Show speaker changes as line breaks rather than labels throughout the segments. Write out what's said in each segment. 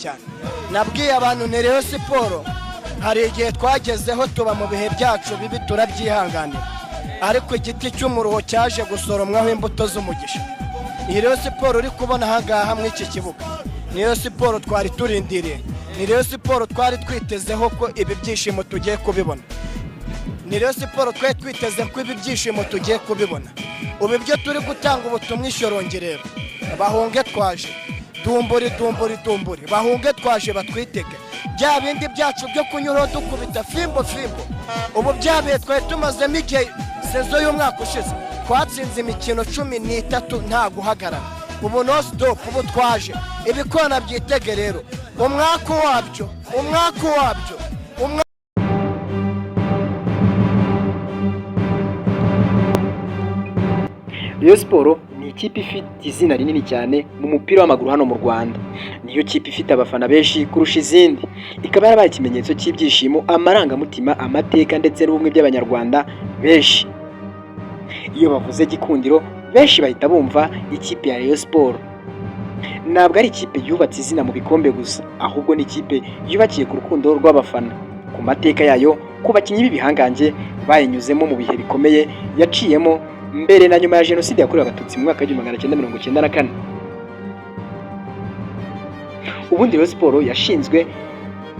cyane. Nabwiye abantu ni Rayon Sport hari igihe twagezeho tuba mu bihe byacu bibi turabyihanganira, ariko igiti cy'umuruho cyaje gusoromwaho imbuto z'umugisha. Ni Rayon Sport uri kubona ahangaha muri iki kibuga, ni Rayon Sport twari turindiriye, ni Rayon Sport twari twitezeho ko ibi byishimo tugiye kubibona, ni Rayon Sport twari twiteze ko ibi byishimo tugiye kubibona. Ubu ibyo turi gutanga ubutumwa ishorongerero, bahunge twaje, tumburi bahunge twaje batwitege. Bya bindi byacu byo kunyura dukubita fimbo, ubu byabiye twari tumazemo igihe. Sezo y'umwaka ushize twatsinze imikino 13 nta guhagarara, ubu no stop, ubu twaje ibikona byitege rero umwaka wabyo.
Rayon Sport ni ikipe ifite izina rinini cyane mu mupira w'amaguru hano mu Rwanda. Niyo kipe ifite abafana benshi kurusha izindi, ikaba yarabaye ikimenyetso cy'ibyishimo, amarangamutima, amateka ndetse n'ubumwe by'abanyarwanda benshi. Iyo bavuze Gikundiro benshi bahita bumva ikipe ya Rayon Sport. Ntabwo ari ikipe yubatse izina mu bikombe gusa, ahubwo ni ikipe yubakiye ku rukundo rw'abafana, ku mateka yayo, ku bakinnyi b'ibihangange bayinyuzemo mu bihe bikomeye yaciyemo mbere na nyuma ya Jenoside yakorewe Abatutsi mu mwaka wa 1994. Ubundi Rayon Sport yashinzwe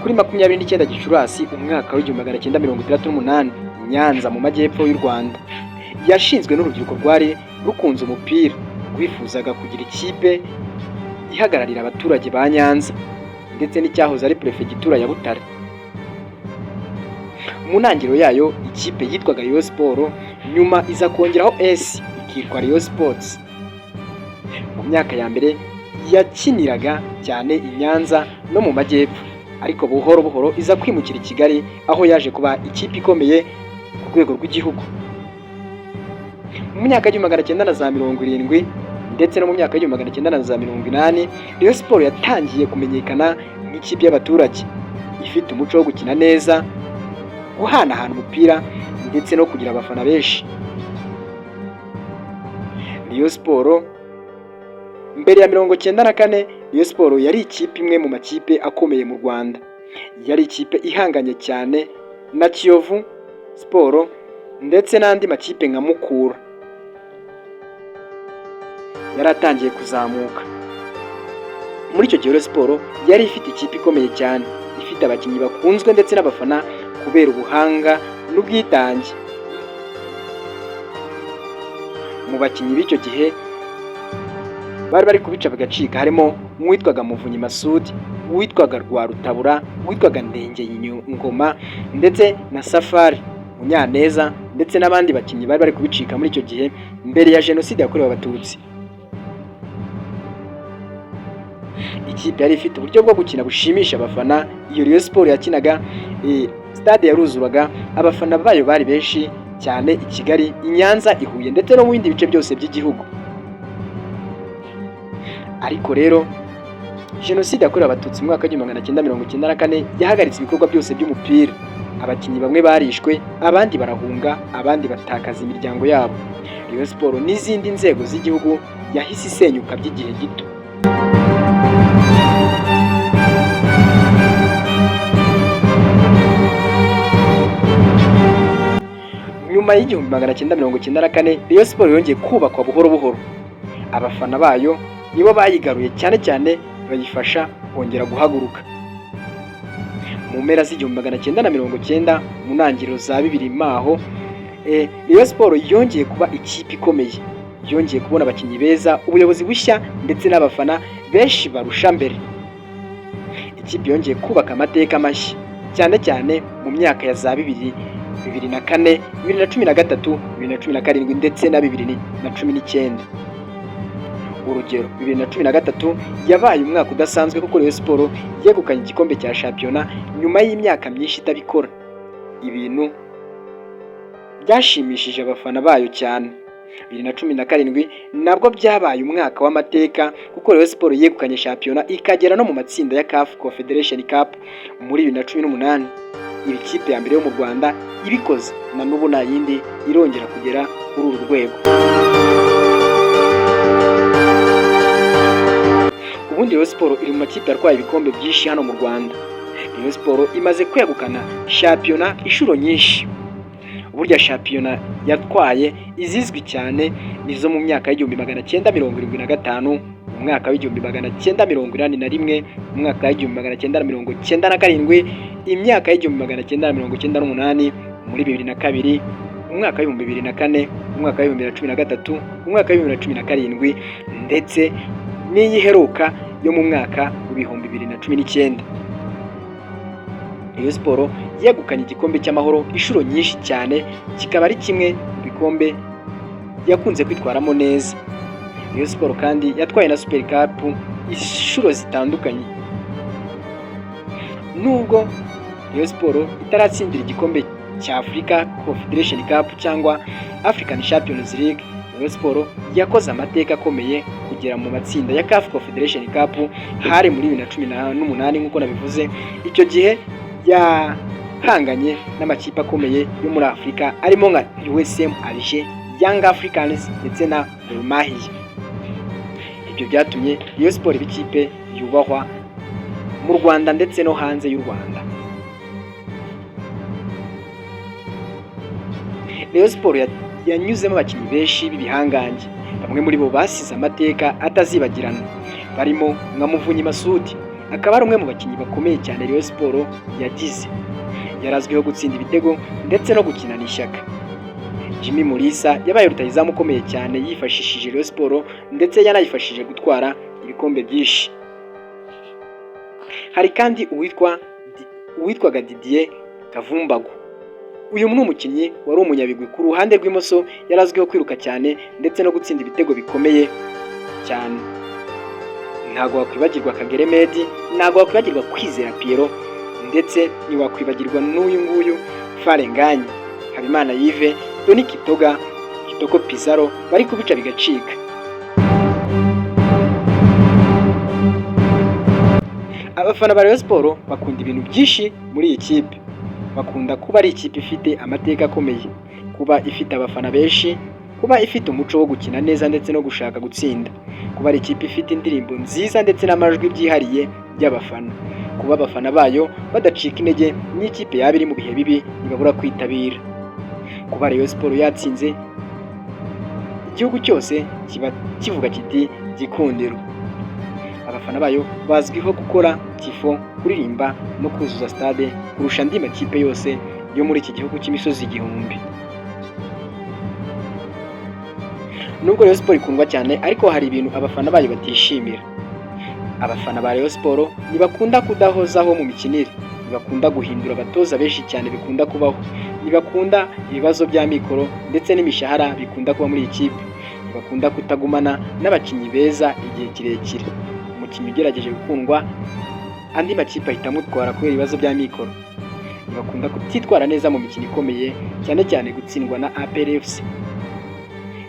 kuri 29 Gicurasi umwaka wa 1968 Nyanza mu majyepfo y'u Rwanda. Yashinzwe n'urubyiruko rwari rukunze umupira, rwifuzaga kugira ikipe ihagararira abaturage ba Nyanza ndetse n'icyahoze ari Prefegitura ya Butare. Mu ntangiriro yayo ikipe yitwaga Rayon Sport, nyuma iza kongeraho S ikitwa Rayon Sports. Mu myaka ya mbere yakiniraga cyane i Nyanza no mu majyepfo, ariko buhoro iza kwimukira i Kigali, aho yaje kuba ikipe ikomeye ku rwego rw'igihugu. Mu myaka ya 1970 ndetse no mu myaka ya 1980 Rayon Sport yatangiye kumenyekana nk'ikipe y'abaturage ifite umuco wo gukina neza, guhanahana umupira ndetse no kugira abafana benshi. Rayon Sport mbere ya 1994 Rayon Sport yari ikipe imwe mu makipe akomeye mu Rwanda. Yari ikipe ihanganye cyane na Kiyovu Sport ndetse n'andi makipe nka Mukura. Yaratangiye kuzamuka. Muri icyo gihe Rayon Sport yari ifite ikipe ikomeye cyane, ifite abakinnyi bakunzwe ndetse n'abafana kubera ubuhanga n'ubwitange. Mu bakinnyi b'icyo gihe bari kubica bagacika harimo uwitwaga Muvunyi Masudi, uwitwaga Rwarutabura, uwitwaga Ndengeye Ngoma ndetse na Safari Munyaneza ndetse n'abandi bakinnyi bari kubicika muri icyo gihe mbere ya Jenoside yakorewe Abatutsi. Ikipe yari ifite uburyo bwo gukina bushimisha abafana. Iyo Rayon Sport yakinaga stade yaruzuraga, abafana bayo bari benshi cyane i Kigali, i Nyanza, i Huye ndetse no mu bindi bice byose by'igihugu. Ariko rero Jenoside yakorewe Abatutsi mu mwaka wa 1994 yahagaritse ibikorwa byose by'umupira. Abakinnyi bamwe barishwe, abandi barahunga, abandi batakaza imiryango yabo. Rayon Sport n'izindi nzego z'igihugu yahise isenyuka by'igihe gito. Nyuma y'igihumbi 1994 Rayon Sport yongeye kubakwa buhoro. Abafana bayo nibo bayigaruye cyane bayifasha kongera guhaguruka. Mu mpera z'igihumbi 1990 mu ntangiriro za 2000 maho Rayon Sport yongeye kuba ikipe ikomeye, yongeye kubona abakinnyi beza, ubuyobozi bushya ndetse n'abafana benshi barusha mbere. Ikipe yongeye kubaka amateka mashya cyane mu myaka ya za 2004, 2013, 2017 ndetse na 2019. Urugero 2013 yabaye umwaka udasanzwe kuko Rayon Sport yegukanye igikombe cya shampiyona nyuma y'imyaka myinshi itabikora. Ibintu byashimishije abafana bayo cyane. 2017 nabwo byabaye umwaka w'amateka kuko Rayon Sport yegukanye shampiyona ikagera no mu matsinda ya CAF Confederation Cup muri 2018. Iri kipe ya mbere yo mu Rwanda ibikoze na n'ubu nta yindi irongera kugera kuri uru rwego. ubundi Rayon Sport iri mu makipe yatwaye ibikombe byinshi hano mu Rwanda. Rayon Sport imaze kwegukana shampiyona inshuro nyinshi. Burya shampiyona yatwaye izizwi cyane nizo mu myaka y'1975, mu mwaka w'1981, mu mwaka w'1997, imyaka y'1998, muri 2002, mu mwaka w'2004, mu mwaka w'2013, mu mwaka w'2017 ndetse n'iyiheruka yo mu mwaka w'2019. Rayon Sport yegukanye igikombe cy'amahoro inshuro nyinshi cyane, kikaba ari kimwe mu bikombe yakunze kwitwaramo neza. Rayon Sport kandi yatwaye na Super Cup inshuro zitandukanye. Nubwo Rayon Sport itaratsindira igikombe cya Africa Confederation Cup cyangwa African Champions League, Rayon Sport yakoze amateka akomeye kugera mu matsinda ya CAF Confederation Cup hari muri 2018 nk'uko nabivuze. Icyo gihe yahanganye n'amakipe akomeye yo muri Afurika arimo nka USM Alger, Young Africans ndetse na Gor Mahia. Ibyo byatumye Rayon Sport iba ikipe yubahwa mu Rwanda ndetse no hanze y'u Rwanda. Rayon Sport yanyuzemo abakinnyi benshi b'ibihangange, bamwe muri bo basize amateka atazibagirana, barimo nka Muvunyi Masudi, akaba ari umwe mu bakinnyi bakomeye cyane Rayon Sport yagize. Yarazwiho gutsinda ibitego ndetse no gukinana ishyaka. Jimmy Mulisa yabaye rutahizamu ukomeye cyane, yifashishije Rayon Sport ndetse yanayifashije gutwara ibikombe byinshi. Hari kandi uwitwaga Didier Kavumbagu. Uyu ni umukinnyi wari umunyabigwi ku ruhande rw'imoso, yarazwiho kwiruka cyane ndetse no gutsinda ibitego bikomeye cyane. Ntago wakwibagirwa Kagere Medi, ntago wakwibagirwa Kwizera Pierrot, ndetse ntiwakwibagirwa n'uyu nguyu Farenganyi, Habimana Yves, Tony Kitoga, Kitoko Pizarro, bari kubica bigacika. Abafana ba Rayon Sport bakunda ibintu byinshi muri iyi kipe. Bakunda kuba ari ikipe ifite amateka akomeye, kuba ifite abafana benshi, kuba ifite umuco wo gukina neza ndetse no gushaka gutsinda, kuba ari ikipe ifite indirimbo nziza ndetse n'amajwi byihariye by'abafana, kuba abafana bayo badacika intege n'ikipe yaba iri mu bihe bibi ntibabura kwitabira, kuba Rayon Sport yatsinze igihugu cyose kiba kivuga kiti gikundiro. Abafana bayo bazwiho gukora tifo, kuririmba no kuzuza stade kurusha andi makipe yose yo muri iki gihugu cy'imisozi igihumbi. Nubwo Rayon Sport ikundwa cyane, ariko hari ibintu abafana bayo batishimira. Abafana ba Rayon Sport ntibakunda kudahozaho mu mikinire, ntibakunda guhindura abatoza benshi cyane bikunda kubaho, ntibakunda ibibazo bya mikoro ndetse n'imishahara bikunda kuba muri iyi kipe, ntibakunda kutagumana n'abakinnyi beza igihe kirekire. Umukinnyi ugerageje gukundwa, andi makipe ahita amutwara kubera ibibazo bya mikoro. Ntibakunda kutitwara neza mu mikino ikomeye, cyane cyane gutsindwa na APR FC.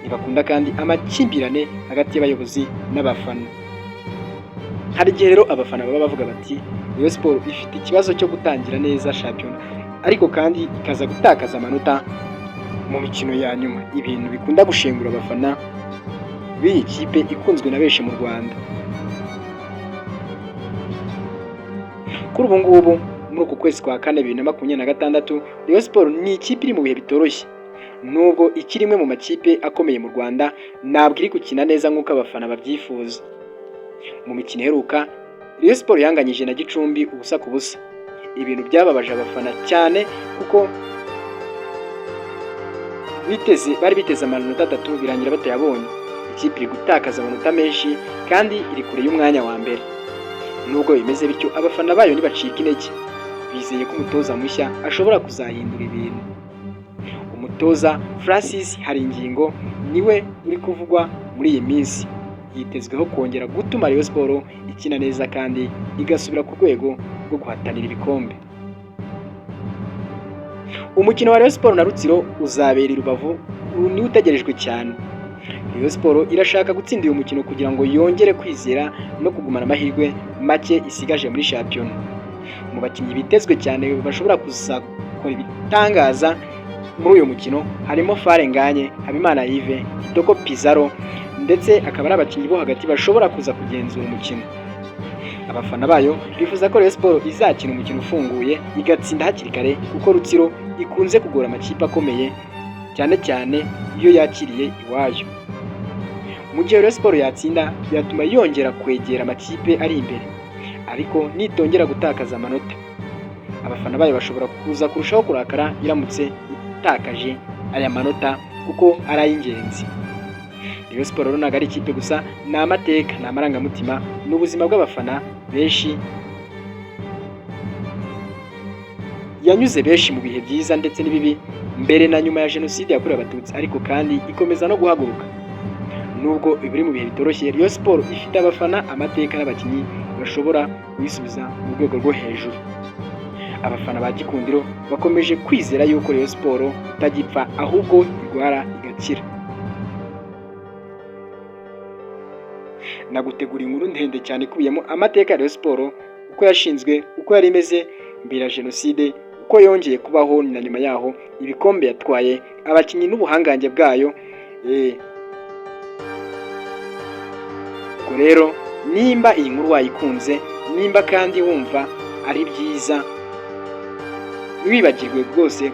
Ntibakunda kandi amakimbirane hagati y'abayobozi n'abafana. Hari igihe rero abafana baba bavuga bati Rayon Sport ifite ikibazo cyo gutangira neza shampiyona, ariko kandi ikaza gutakaza amanota mu mikino ya nyuma, ibintu bikunda gushengura abafana b'iyi kipe ikunzwe na benshi mu Rwanda. Kuri ubu ngubu muri uku kwezi kwa kane 2026, Rayon Sport ni ikipe iri mu bihe bitoroshye. Nubwo ikiri imwe mu makipe akomeye mu Rwanda, ntabwo iri gukina neza nk'uko abafana babyifuza. Mu mikino iheruka, Rayon Sport yanganyije na Gicumbi ubusa ku busa. Ibintu byababaje abafana cyane kuko bari biteze amanota 3 birangira batayabonye. Ikipe iri gutakaza amanota menshi kandi iri kure y'umwanya wa mbere. Nubwo bimeze bityo, abafana bayo ntibacika intege, bizeye ko umutoza mushya ashobora kuzahindura ibintu. Umutoza Francis Haringingo niwe uri kuvugwa muri iyi minsi, yitezweho kongera gutuma Rayon Sport ikina neza kandi igasubira ku rwego rwo guhatanira ibikombe. Umukino wa Rayon Sport na Rutsiro uzabera i Rubavu, ni utegerejwe cyane. Rayon Sport irashaka gutsinda uyu mukino kugira ngo yongere kwizera no kugumana amahirwe make isigaje muri shampiyona. Mu bakinnyi bitezwe cyane bashobora kuzakora ibitangaza muri uyu mukino harimo Farenganyi, Habimana Yves, Kitoko Pizarro, ndetse akaba ari abakinnyi bo hagati bashobora kuza kugenzura umukino. abafana bayo bifuza ko Rayon Sports izakina umukino ufunguye igatsinda hakiri kare kuko Rutsiro ikunze kugora amakipe akomeye cyane cyane iyo yakiriye iwayo. Mu gihe Rayon Sports yatsinda byatuma yongera kwegera amakipe ari imbere, ariko nitongera gutakaza amanota abafana bayo bashobora kuza kurushaho kurakara iramutse itakaje aya manota kuko ari ay'ingenzi. Rayon Sports rero ntabwo ari ikipe gusa, ni amateka, ni amarangamutima, ni ubuzima bw'abafana benshi, yanyuze benshi mu bihe byiza ndetse n'ibibi mbere na nyuma ya jenoside yakorewe abatutsi, ariko kandi ikomeza no guhaguruka nubwo biri mu bihe bitoroshye. Rayon Sports ifite abafana, amateka n'abakinnyi bashobora kuyisubiza mu rwego rwo hejuru. Abafana ba Gikundiro bakomeje kwizera yuko Rayon Sports itagipfa ahubwo igwara igakira. Nagutegura inkuru ndende cyane ikubiyemo amateka ya Rayon Sports, uko yashinzwe, uko yari imeze mbere ya jenoside, uko yongeye kubaho na nyuma yaho, ibikombe yatwaye, abakinnyi n'ubuhangange bwayo. Ubwo rero nimba iyi nkuru wayikunze, nimba kandi wumva ari byiza, ntiwibagirwe rwose